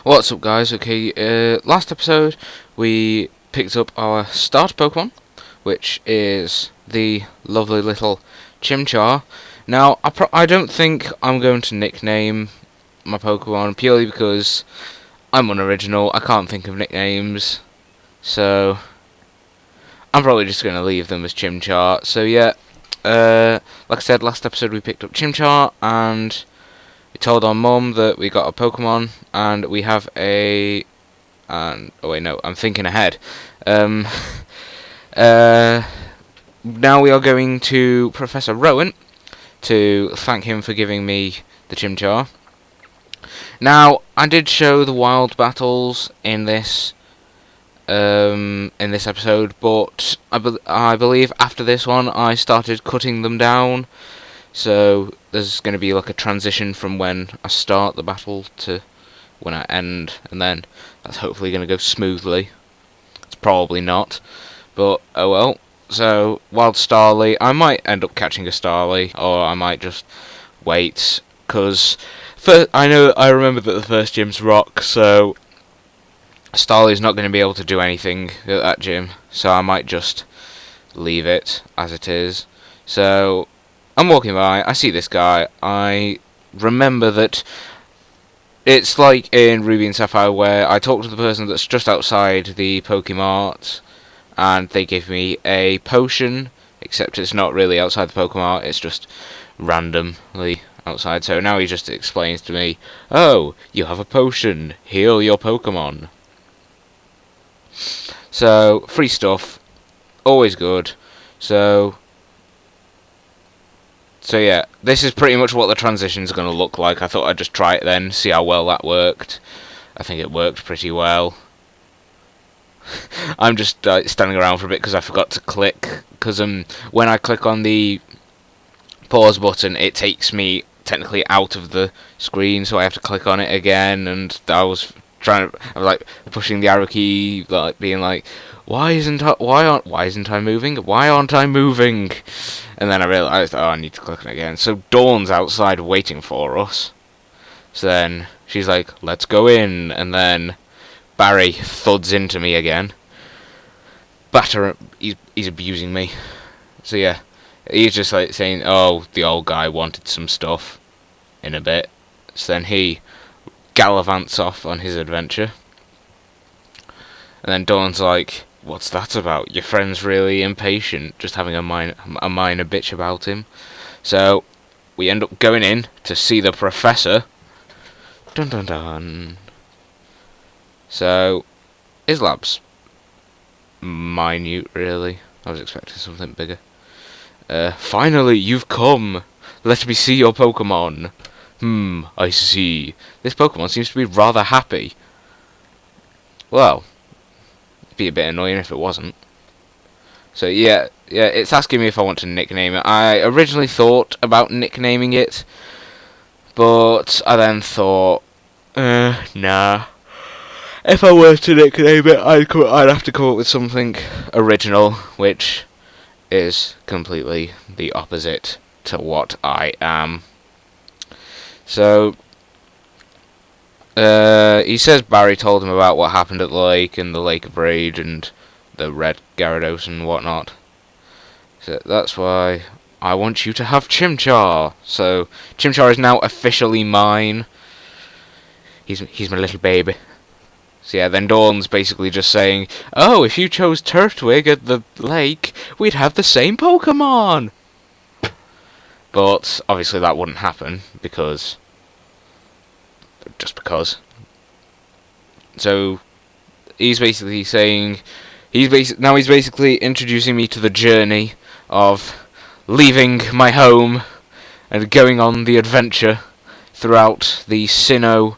What's up, guys? Okay, last episode we picked up our start Pokemon, which is the lovely little Chimchar. Now, I don't think I'm going to nickname my Pokemon purely because I'm unoriginal. I can't think of nicknames, so I'm probably just going to leave them as Chimchar. So yeah, like I said, last episode we picked up Chimchar and we told our mum that we got a Pokemon, and we have a... oh wait, no, I'm thinking ahead. Now we are going to Professor Rowan to thank him for giving me the Chimchar. Now, I did show the wild battles in this episode, but I believe after this one I started cutting them down. So there's going to be like a transition from when I start the battle to when I end, and then that's hopefully going to go smoothly. It's probably not, but oh well. So Wild Starly, I might end up catching a Starly, or I might just wait, because I remember that the first gym's rock, so Starly's not going to be able to do anything at that gym, so I might just leave it as it is. So I'm walking by, I see this guy, I remember that it's like in Ruby and Sapphire where I talk to the person that's just outside the Pokemart and they give me a potion, except it's not really outside the Pokemart, it's just randomly outside. So now he just explains to me, oh, you have a potion, heal your Pokemon. So, free stuff, always good. So yeah, this is pretty much what the transition's going to look like. I thought I'd just try it then, see how well that worked. I think it worked pretty well. I'm just standing around for a bit because I forgot to click. Because when I click on the pause button, it takes me technically out of the screen, so I have to click on it again. And I was like pushing the arrow key, like being like, why isn't I moving? Why aren't I moving? And then I realised, oh, I need to click on it again. So Dawn's outside waiting for us. So then she's like, let's go in. And then Barry thuds into me again. He's abusing me. So yeah, he's just like saying, oh, the old guy wanted some stuff in a bit. So then he gallivants off on his adventure. And then Dawn's like, what's that about? Your friend's really impatient, just having a minor bitch about him. So we end up going in to see the professor. Dun dun dun. So his lab's minute, really. I was expecting something bigger. Finally, you've come. Let me see your Pokemon. I see. This Pokemon seems to be rather happy. Well, be a bit annoying if it wasn't. So yeah, it's asking me if I want to nickname it. I originally thought about nicknaming it, but I then thought, nah. If I were to nickname it, I'd have to come up with something original, which is completely the opposite to what I am. So he says Barry told him about what happened at the lake and the Lake of Rage and the red Gyarados and whatnot. So that's why I want you to have Chimchar. So Chimchar is now officially mine. He's my little baby. So yeah, then Dawn's basically just saying, oh, if you chose Turtwig at the lake, we'd have the same Pokemon. But obviously that wouldn't happen because... just because. So he's basically saying he's basically introducing me to the journey of leaving my home and going on the adventure throughout the Sinnoh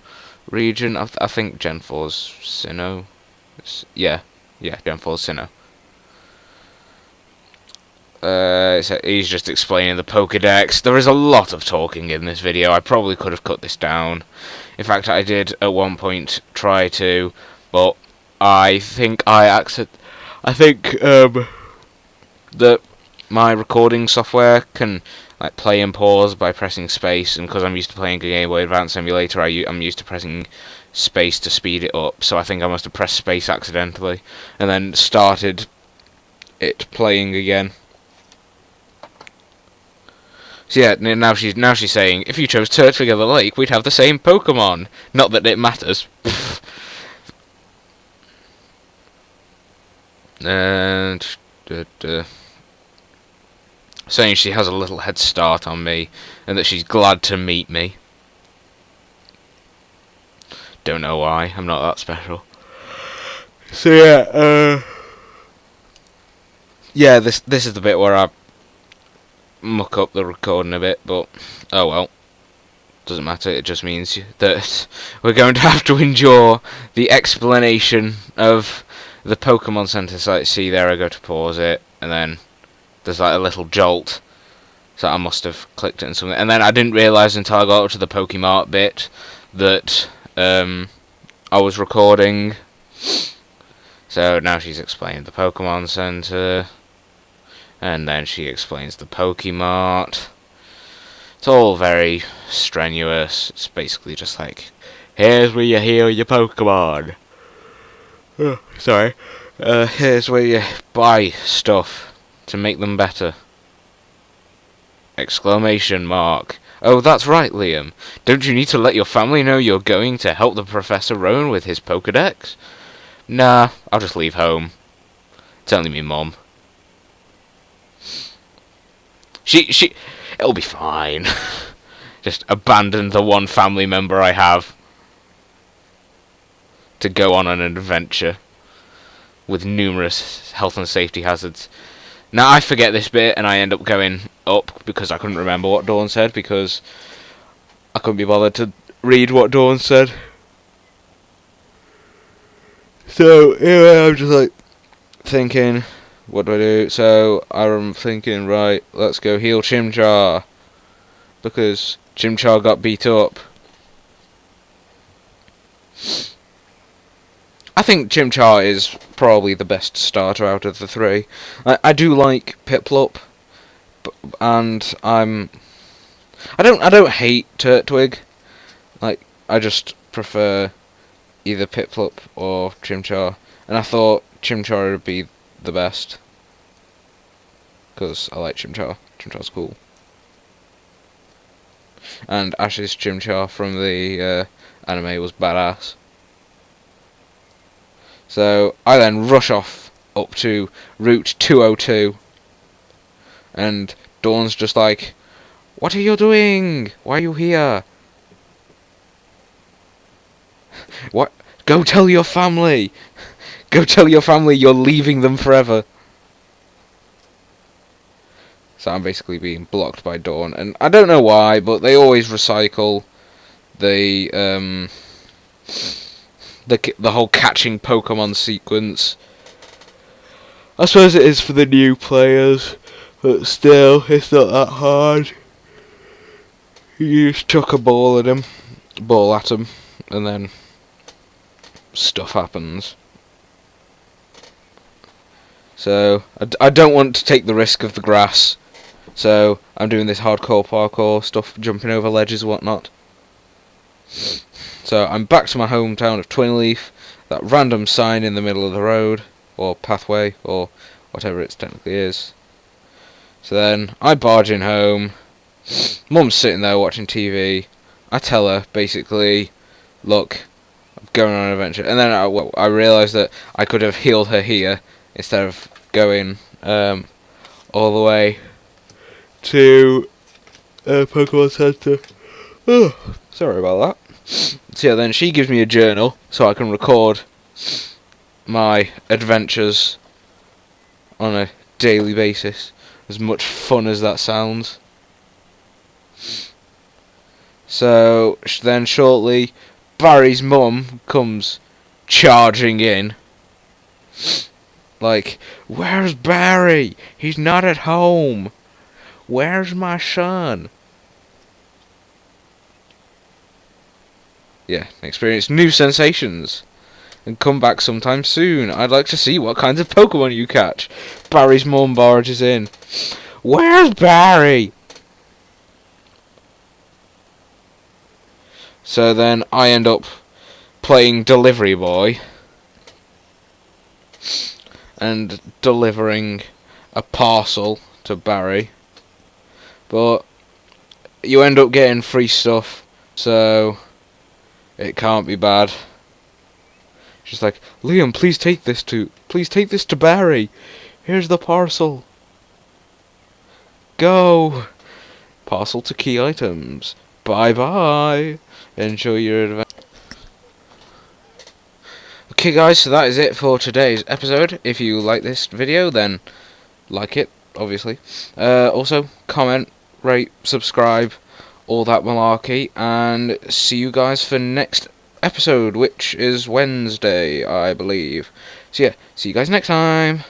region. I think Gen 4's Sinnoh. Yeah, Gen 4's Sinnoh. So he's just explaining the Pokédex. There is a lot of talking in this video. I probably could have cut this down. In fact, I did at one point try to, but I think that my recording software can like play and pause by pressing space, and because I'm used to playing a Game Boy Advance emulator, I'm used to pressing space to speed it up, so I think I must have pressed space accidentally, and then started it playing again. So yeah, now she's saying, if you chose Turtwig of the Lake, we'd have the same Pokemon. Not that it matters. And saying she has a little head start on me, and that she's glad to meet me. Don't know why, I'm not that special. So yeah, this is the bit where I muck up the recording a bit, but oh well, doesn't matter. It just means that we're going to have to endure the explanation of the Pokemon Center. So see there, I go to pause it, and then there's like a little jolt, so I must have clicked it and something, and then I didn't realise until I got up to the Pokemart bit that I was recording. So now she's explained the Pokemon Center, and then she explains the Pokemart. It's all very strenuous. It's basically just like, here's where you heal your Pokemon. Sorry. Here's where you buy stuff to make them better. Exclamation mark. Oh, that's right, Liam. Don't you need to let your family know you're going to help the Professor Rowan with his Pokedex? Nah, I'll just leave home. It's only me mum. It'll be fine. Just abandon the one family member I have to go on an adventure with numerous health and safety hazards. Now I forget this bit and I end up going up because I couldn't remember what Dawn said, because I couldn't be bothered to read what Dawn said. So anyway, I'm just like thinking, what do I do? So I'm thinking, right, let's go heal Chimchar, because Chimchar got beat up. I think Chimchar is probably the best starter out of the three. I do like Piplup, and I don't hate Turtwig. Like, I just prefer either Piplup or Chimchar, and I thought Chimchar would be the best, because I like Chimchar. Chimchar's cool. And Ash's Chimchar from the anime was badass. So I then rush off up to Route 202, and Dawn's just like, what are you doing? Why are you here? What? Go tell your family! Go tell your family you're leaving them forever! So I'm basically being blocked by Dawn, and I don't know why, but they always recycle the whole catching Pokemon sequence. I suppose it is for the new players, but still, it's not that hard. You just chuck a ball at him, and then stuff happens. So I don't want to take the risk of the grass, so I'm doing this hardcore parkour stuff, jumping over ledges and whatnot. So I'm back to my hometown of Twinleaf, that random sign in the middle of the road, or pathway, or whatever it technically is. So then I barge in home. Mum's sitting there watching TV. I tell her, basically, look, I'm going on an adventure. And then I realised that I could have healed her here, instead of going all the way to Pokemon Center. Oh, sorry about that. So yeah, then she gives me a journal so I can record my adventures on a daily basis. As much fun as that sounds. So then shortly, Barry's mum comes charging in. Like, where's Barry? He's not at home. Where's my son? Yeah, experience new sensations. And come back sometime soon. I'd like to see what kinds of Pokemon you catch. Barry's mum barges in. Where's Barry? So then I end up playing delivery boy and delivering a parcel to Barry, but you end up getting free stuff, so it can't be bad. She's like, Liam, please take this to Barry. Here's the parcel. Go. Parcel to key items. Bye bye. Enjoy your adventure. Okay guys, so that is it for today's episode. If you like this video, then like it, obviously. Also, comment, rate, subscribe, all that malarkey, and see you guys for next episode, which is Wednesday, I believe. So yeah, see you guys next time.